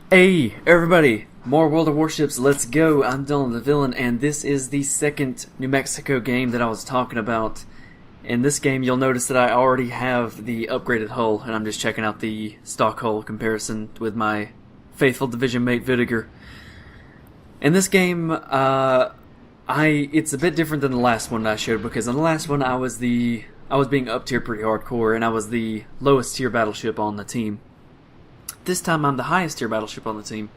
Hey, everybody! More World of Warships, let's go! I'm DylanTheVillyn, and this is the second New Mexico game that I was talking about. In this game, you'll notice that I already have the upgraded hull, and I'm just checking out the stock hull comparison with my faithful division mate Vidiger. In this game, it's a bit different than the last one that I showed, because in the last one I was being up tier pretty hardcore, and I was the lowest tier battleship on the team. This time I'm the highest tier battleship on the team.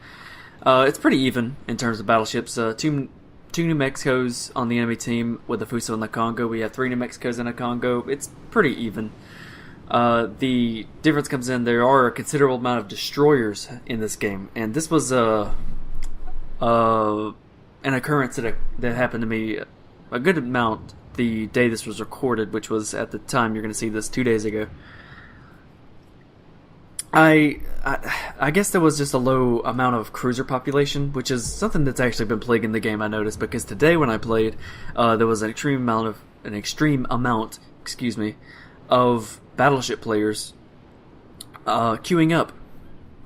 It's pretty even in terms of battleships. Two New Mexicos on the enemy team with the Fuso and the Congo. We have 3 New Mexicos and a Congo. It's pretty even. The difference comes in there are a considerable amount of destroyers in this game, and this was an occurrence that happened to me a good amount the day this was recorded, which was at the time you're going to see this 2 days ago. I guess there was just a low amount of cruiser population, which is something that's actually been plaguing the game, I noticed, because today when I played, there was an extreme amount, of battleship players queuing up,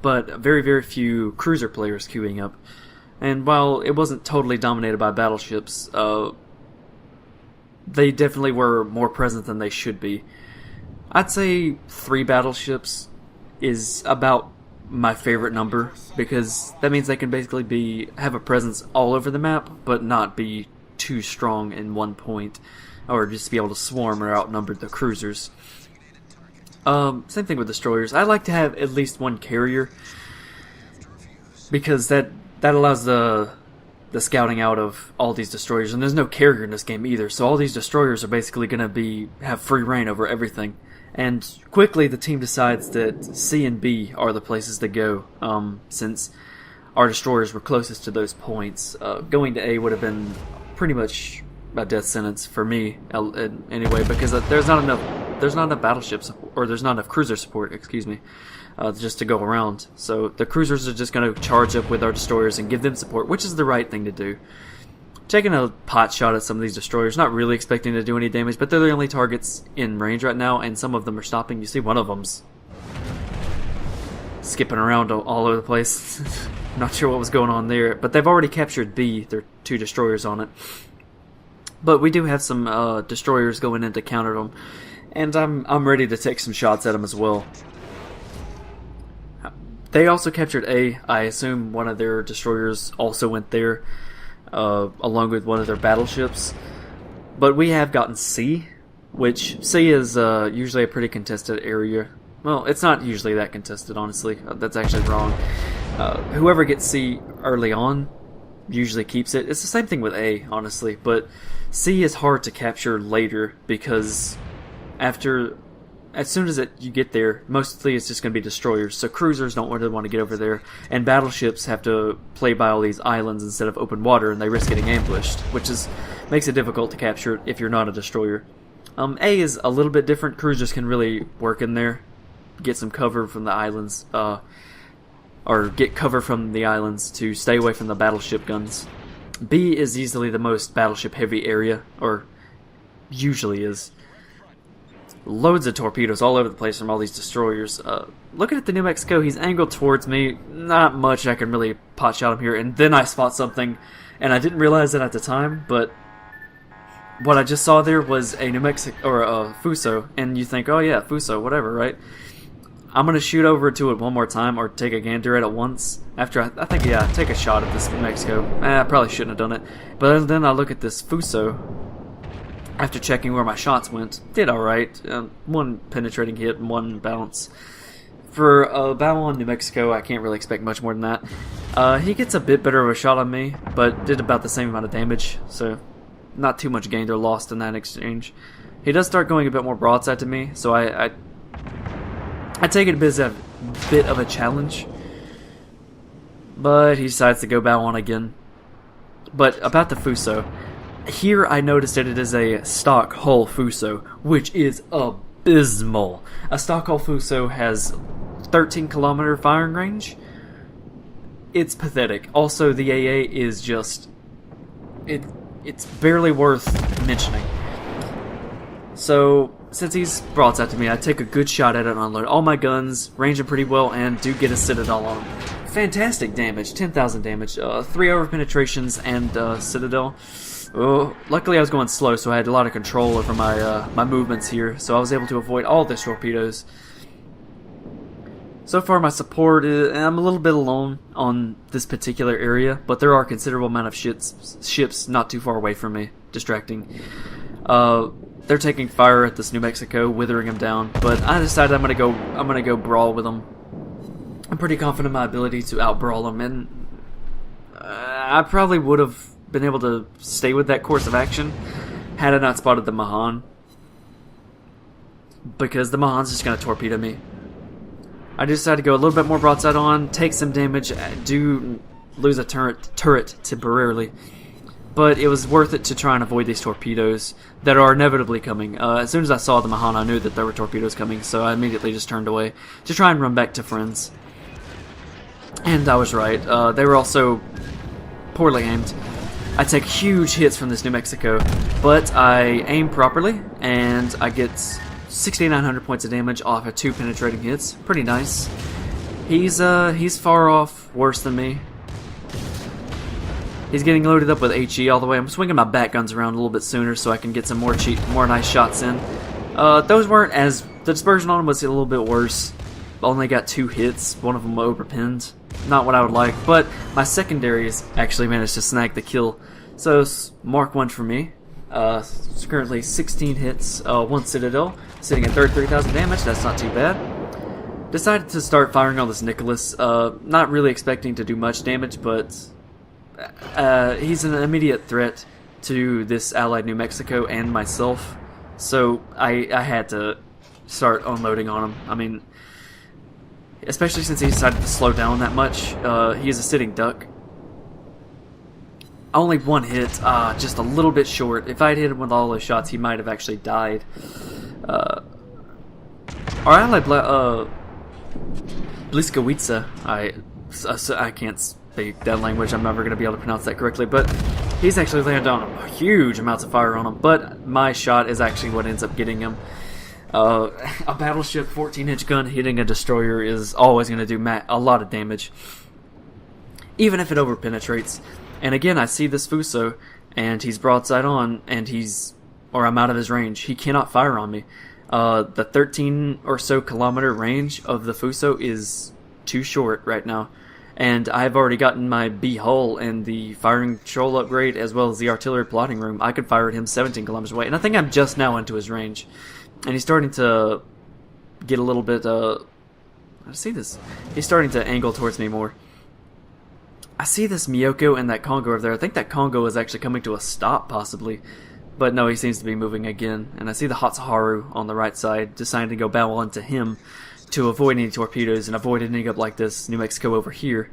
but very, very few cruiser players queuing up. And while it wasn't totally dominated by battleships, they definitely were more present than they should be. I'd say 3 battleships is about my favorite number, because that means they can basically have a presence all over the map, but not be too strong in one point, or just be able to swarm or outnumber the cruisers. Same thing with destroyers. I like to have at least 1 carrier, because that allows the scouting out of all these destroyers, and there's no carrier in this game either, so all these destroyers are basically going to have free reign over everything. And quickly the team decides that C and B are the places to go, since our destroyers were closest to those points. Going to A would have been pretty much a death sentence for me, anyway, because there's not enough battleships, or there's not enough cruiser support, just to go around. So the cruisers are just going to charge up with our destroyers and give them support, which is the right thing to do. Taking a pot shot at some of these destroyers, not really expecting to do any damage, but they're the only targets in range right now, and some of them are stopping. You see one of them's skipping around all over the place. Not sure what was going on there, but they've already captured B. There are 2 destroyers on it. But we do have some destroyers going in to counter them, and I'm ready to take some shots at them as well. They also captured A. I assume one of their destroyers also went there, along with one of their battleships. But we have gotten C, which C is usually a pretty contested area. Well, it's not usually that contested, honestly. That's actually wrong. Whoever gets C early on usually keeps it. It's the same thing with A, honestly, but C is hard to capture later, because as soon as you get there, mostly it's just going to be destroyers, so cruisers don't really want to get over there, and battleships have to play by all these islands instead of open water, and they risk getting ambushed, which makes it difficult to capture if you're not a destroyer. A is a little bit different. Cruisers can really work in there, get some cover from the islands, or get cover from the islands to stay away from the battleship guns. B is easily the most battleship heavy area, or usually is. Loads of torpedoes all over the place from all these destroyers. Looking at the New Mexico, he's angled towards me. Not much I can really pot shot him here. And then I spot something, and I didn't realize it at the time, but what I just saw there was a New Mexico, or a Fuso, and you think, oh yeah, Fuso, whatever, right? I'm gonna shoot over to it one more time, or take a gander at it once. After take a shot at this New Mexico. I probably shouldn't have done it. But then I look at this Fuso. After checking where my shots went, did alright. 1 penetrating hit and 1 bounce. For a battle on New Mexico, I can't really expect much more than that. He gets a bit better of a shot on me, but did about the same amount of damage, so not too much gained or lost in that exchange. He does start going a bit more broadside to me, so I take it a bit of a challenge. But he decides to go battle on again. But about the Fuso, here I noticed that it is a stock hull Fuso, which is abysmal. A stock hull Fuso has 13-kilometer firing range. It's pathetic. Also, the AA is just... It's barely worth mentioning. So, since he's broadside to me, I take a good shot at it and unload all my guns, range him pretty well, and do get a Citadel on him. fantastic damage, 10,000 damage, 3 over penetrations and Citadel. Oh, luckily I was going slow, so I had a lot of control over my my movements here, so I was able to avoid all the torpedoes. So far my support is, I'm a little bit alone on this particular area, but there are a considerable amount of ships not too far away from me, distracting. They're taking fire at this New Mexico, withering them down, but I decided I'm gonna go brawl with them. I'm pretty confident in my ability to out-brawl them, and I probably would have been able to stay with that course of action had I not spotted the Mahan, because the Mahan's just going to torpedo me. I decided to go a little bit more broadside on, take some damage, do lose a turret temporarily, but it was worth it to try and avoid these torpedoes that are inevitably coming. As soon as I saw the Mahan, I knew that there were torpedoes coming, so I immediately just turned away to try and run back to friends. And I was right. They were also poorly aimed. I take huge hits from this New Mexico, but I aim properly, and I get 6,900 points of damage off of 2 penetrating hits. Pretty nice. He's far off worse than me. He's getting loaded up with HE all the way. I'm swinging my back guns around a little bit sooner so I can get some more nice shots in. Those weren't as... The dispersion on him was a little bit worse. Only got 2 hits. One of them overpinned. Not what I would like, but my secondaries actually managed to snag the kill. So, mark 1 for me. It's currently 16 hits, 1 Citadel, sitting at 33,000 damage. That's not too bad. Decided to start firing on this Nicholas. Not really expecting to do much damage, but he's an immediate threat to this allied New Mexico and myself. So I had to start unloading on him. I mean, especially since he decided to slow down that much. He is a sitting duck. Only 1 hit, just a little bit short. If I had hit him with all those shots, he might have actually died. Our ally, Bliskowica, I can't speak that language. I'm never going to be able to pronounce that correctly, but he's actually landed on huge amounts of fire on him. But my shot is actually what ends up getting him. A battleship 14-inch gun hitting a destroyer is always going to do a lot of damage, even if it overpenetrates. And again, I see this Fuso, and he's broadside on, and I'm out of his range. He cannot fire on me. The 13 or so kilometer range of the Fuso is too short right now. And I've already gotten my B hull and the firing control upgrade, as well as the artillery plotting room. I could fire at him 17 kilometers away, and I think I'm just now into his range. And he's starting to get a little bit, I see this. He's starting to angle towards me more. I see this Miyoko and that Congo over there. I think that Congo is actually coming to a stop, possibly. But no, he seems to be moving again. And I see the Hatsuharu on the right side, deciding to go bow onto him to avoid any torpedoes and avoid ending up like this New Mexico over here.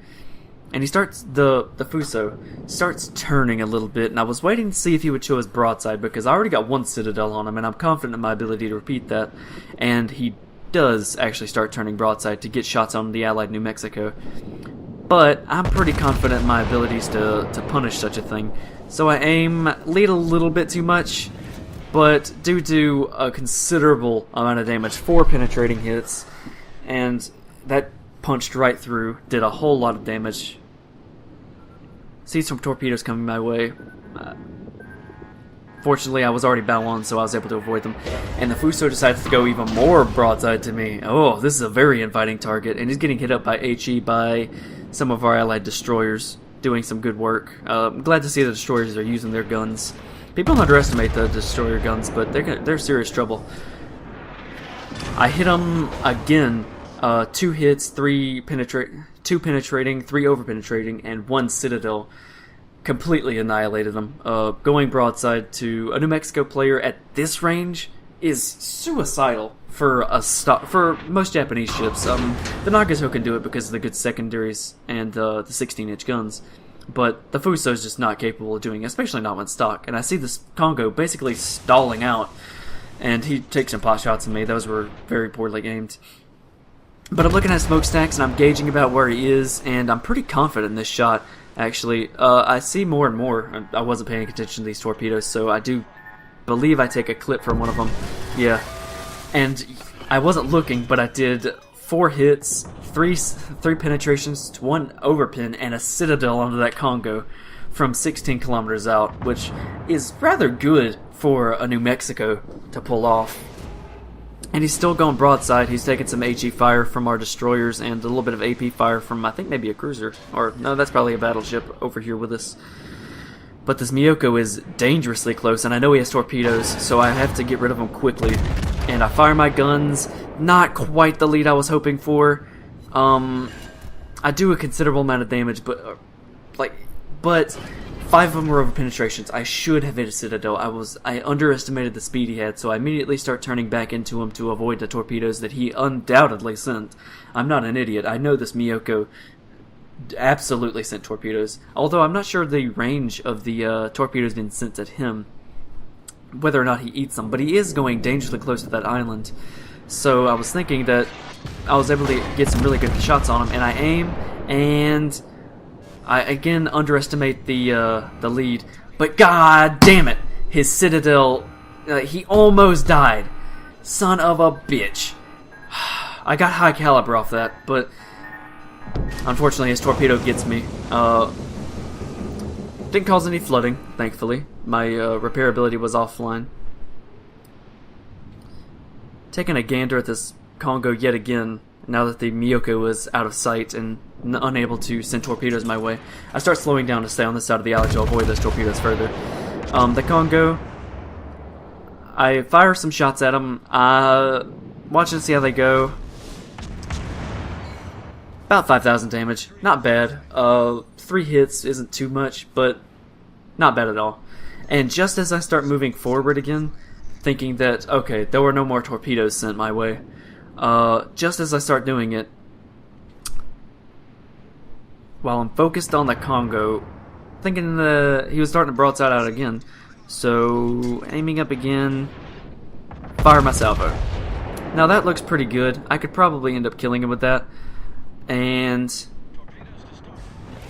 And he starts, the Fuso starts turning a little bit, and I was waiting to see if he would show his broadside, because I already got 1 Citadel on him, and I'm confident in my ability to repeat that. And he does actually start turning broadside to get shots on the allied New Mexico. But I'm pretty confident in my abilities to punish such a thing. So I lead a little bit too much, but do a considerable amount of damage, 4 penetrating hits, and that punched right through, did a whole lot of damage. See some torpedoes coming my way. Fortunately, I was already bow on, so I was able to avoid them. And the Fuso decides to go even more broadside to me. Oh, this is a very inviting target, and he's getting hit up by HE by some of our allied destroyers, doing some good work. I'm glad to see the destroyers are using their guns. People underestimate the destroyer guns, but they're serious trouble. I hit them again. 2 hits, 2 penetrating, 3 over-penetrating, and 1 Citadel. Completely annihilated them. Going broadside to a New Mexico player at this range is suicidal for most Japanese ships. The Nagato can do it because of the good secondaries and the 16-inch guns, but the Fuso is just not capable of doing it, especially not when stock. And I see this Congo basically stalling out, and he takes some pot shots at me. Those were very poorly aimed. But I'm looking at smokestacks, and I'm gauging about where he is, and I'm pretty confident in this shot, actually. I see more and more. I wasn't paying attention to these torpedoes, so I do believe I take a clip from one of them. Yeah. And I wasn't looking, but I did 4 hits, 3 penetrations to 1 overpin, and a citadel onto that Congo from 16 kilometers out, which is rather good for a New Mexico to pull off. And he's still going broadside. He's taking some HE fire from our destroyers and a little bit of AP fire from, I think, maybe a cruiser. Or, no, that's probably a battleship over here with us. But this Miyoko is dangerously close, and I know he has torpedoes, so I have to get rid of him quickly. And I fire my guns. Not quite the lead I was hoping for. I do a considerable amount of damage, but 5 of them were over penetrations. I should have hit a citadel. I underestimated the speed he had, so I immediately start turning back into him to avoid the torpedoes that he undoubtedly sent. I'm not an idiot. I know this Miyoko absolutely sent torpedoes, although I'm not sure the range of the torpedoes being sent at him, whether or not he eats them, but he is going dangerously close to that island. So I was thinking that I was able to get some really good shots on him, and I aim, and I again underestimate the lead, but god damn it, his citadel, he almost died. Son of a bitch. I got high caliber off that, but unfortunately his torpedo gets me. Didn't cause any flooding, thankfully. My repairability was offline. Taking a gander at this Congo yet again, now that the Miyoko is out of sight and unable to send torpedoes my way. I start slowing down to stay on this side of the alley to avoid those torpedoes further. The Congo, I fire some shots at him. Watch and see how they go. About 5,000 damage. Not bad. 3 hits isn't too much, but not bad at all. And just as I start moving forward again, thinking that, okay, there were no more torpedoes sent my way, just as I start doing it, while I'm focused on the Congo, thinking he was starting to broadside out again, so aiming up again, fire my salvo. Now that looks pretty good. I could probably end up killing him with that. And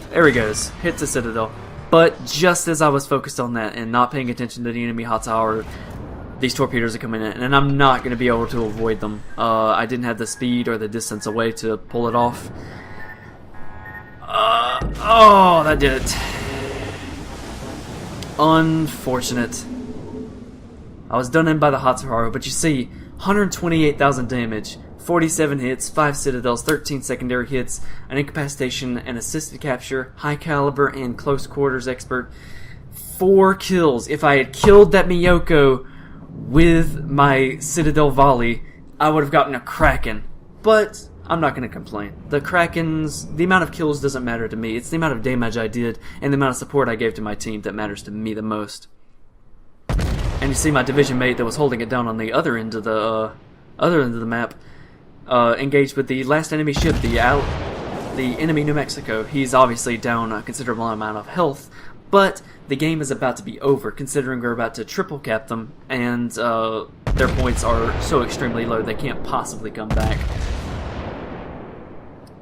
there he goes. Hits the citadel. But just as I was focused on that and not paying attention to the enemy hot tower, these torpedoes are coming in, and I'm not going to be able to avoid them. I didn't have the speed or the distance away to pull it off. Oh, that did it. Unfortunate. I was done in by the Hatsuharu, but you see, 128,000 damage, 47 hits, 5 citadels, 13 secondary hits, an incapacitation, an assisted capture, high caliber, and close quarters expert. 4 kills. If I had killed that Miyoko with my citadel volley, I would have gotten a Kraken. But I'm not going to complain. The amount of kills doesn't matter to me. It's the amount of damage I did and the amount of support I gave to my team that matters to me the most. And you see my division mate that was holding it down on the other end of the map, engaged with the last enemy ship, the enemy New Mexico. He's obviously down a considerable amount of health, but the game is about to be over, considering we're about to triple cap them, and their points are so extremely low they can't possibly come back.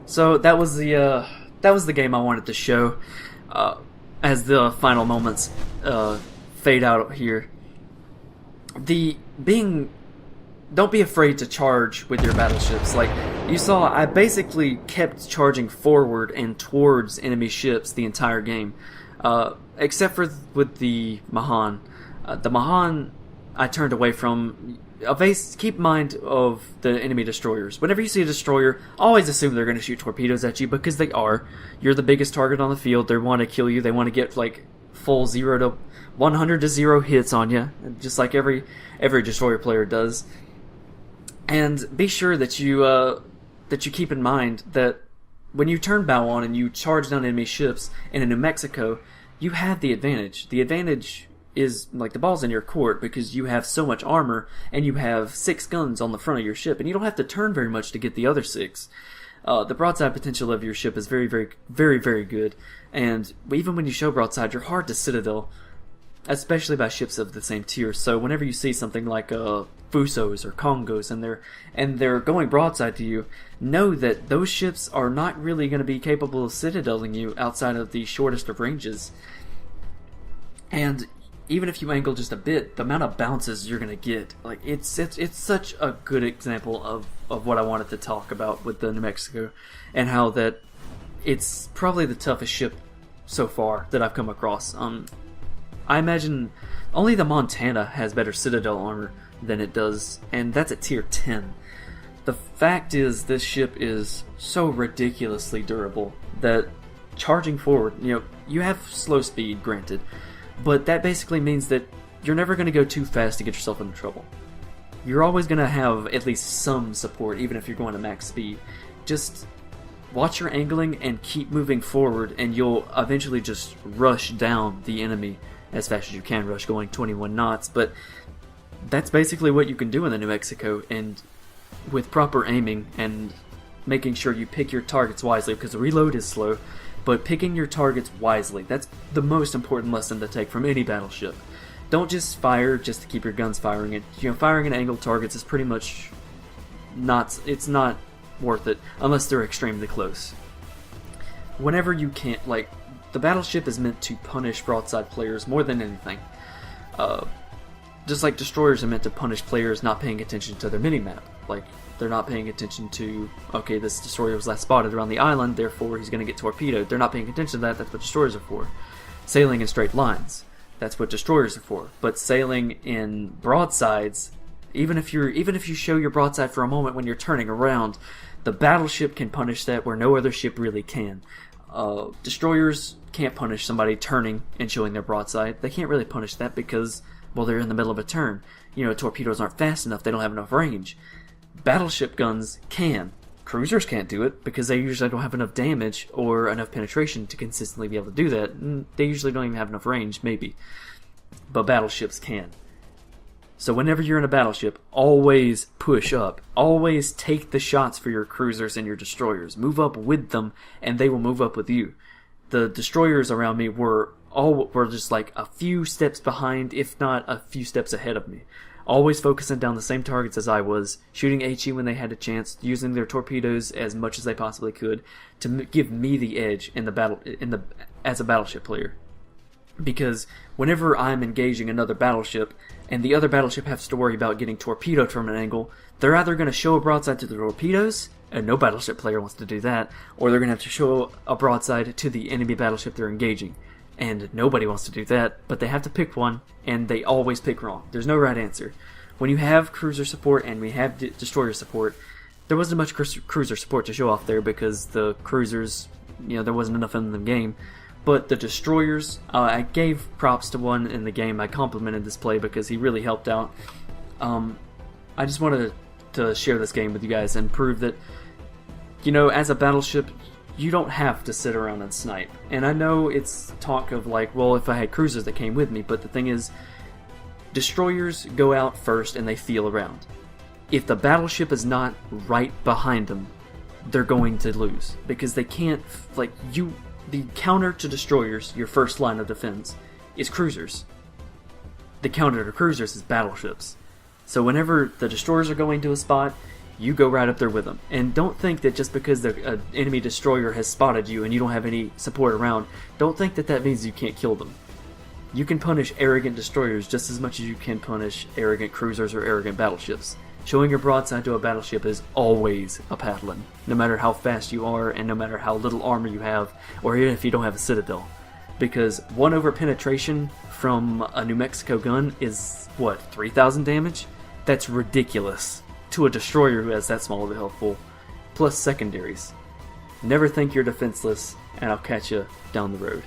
So that was the game I wanted to show as the final moments fade out here. Don't be afraid to charge with your battleships. Like you saw, I basically kept charging forward and towards enemy ships the entire game, except for with the Mahan. The Mahan I turned away from. Keep in mind of the enemy destroyers. Whenever you see a destroyer, always assume they're going to shoot torpedoes at you, because they are. You're the biggest target on the field. They want to kill you. They want to get like full 0 to 100 to 0 hits on you, just like every destroyer player does. And be sure that you keep in mind that when you turn bow on and you charge down enemy ships in a New Mexico, you have the advantage. The advantage is like the ball's in your court, because you have so much armor and you have 6 guns on the front of your ship, and you don't have to turn very much to get the other 6. The broadside potential of your ship is very, very, very, very good, and even when you show broadside, you're hard to citadel, especially by ships of the same tier. So whenever you see something like Fusos or Congos and they're going broadside to you, know that those ships are not really going to be capable of citadeling you outside of the shortest of ranges. And even if you angle just a bit, the amount of bounces you're gonna get, like it's such a good example of what I wanted to talk about with the New Mexico, and how that it's probably the toughest ship so far that I've come across. I imagine only the Montana has better Citadel armor than it does, and that's at tier 10. The fact is, this ship is so ridiculously durable that charging forward, you have slow speed, granted, but that basically means that you're never going to go too fast to get yourself into trouble. You're always going to have at least some support, even if you're going to max speed. Just watch your angling and keep moving forward, and you'll eventually just rush down the enemy as fast as you can, rush going 21 knots, but that's basically what you can do in the New Mexico, and with proper aiming and making sure you pick your targets wisely, because the reload is slow, but picking your targets wisely, that's the most important lesson to take from any battleship. Don't just fire just to keep your guns firing. Firing at angled targets is pretty much not worth it unless they're extremely close. Whenever you can't, the battleship is meant to punish broadside players more than anything. Just like destroyers are meant to punish players not paying attention to their minimap. Like, they're not paying attention to, okay, this destroyer was last spotted around the island, therefore he's going to get torpedoed. They're not paying attention to that. That's what destroyers are for. Sailing in straight lines, that's what destroyers are for. But sailing in broadsides, even if you show your broadside for a moment when you're turning around, the battleship can punish that where no other ship really can. Destroyers can't punish somebody turning and showing their broadside. They can't really punish that because, well, they're in the middle of a turn. Torpedoes aren't fast enough. They don't have enough range. Battleship guns can. Cruisers can't do it because they usually don't have enough damage or enough penetration to consistently be able to do that. They usually don't even have enough range, maybe. But battleships can. So whenever you're in a battleship, always push up. Always take the shots for your cruisers and your destroyers. Move up with them, and they will move up with you. The destroyers around me were just like a few steps behind, if not a few steps ahead of me. Always focusing down the same targets as I was, shooting HE when they had a chance, using their torpedoes as much as they possibly could to give me the edge in the battle as a battleship player. Because whenever I'm engaging another battleship, and the other battleship has to worry about getting torpedoed from an angle, they're either going to show a broadside to the torpedoes, and no battleship player wants to do that, or they're going to have to show a broadside to the enemy battleship they're engaging. And nobody wants to do that, but they have to pick one, and they always pick wrong. There's no right answer. When you have cruiser support and we have destroyer support, there wasn't much cruiser support to show off there because the cruisers, there wasn't enough in the game. But the destroyers, I gave props to one in the game. I complimented this play because he really helped out. I just wanted to share this game with you guys and prove that, as a battleship, you don't have to sit around and snipe. And I know it's talk of well, if I had cruisers that came with me, but the thing is, destroyers go out first and they feel around. If the battleship is not right behind them, they're going to lose. Because they can't, the counter to destroyers, your first line of defense, is cruisers. The counter to cruisers is battleships. So whenever the destroyers are going to a spot, you go right up there with them. And don't think that just because the enemy destroyer has spotted you and you don't have any support around, don't think that that means you can't kill them. You can punish arrogant destroyers just as much as you can punish arrogant cruisers or arrogant battleships. Showing your broadside to a battleship is always a paddling, no matter how fast you are and no matter how little armor you have, or even if you don't have a citadel. Because 1 over penetration from a New Mexico gun is, 3,000 damage? That's ridiculous to a destroyer who has that small of a health pool, plus secondaries. Never think you're defenseless, and I'll catch you down the road.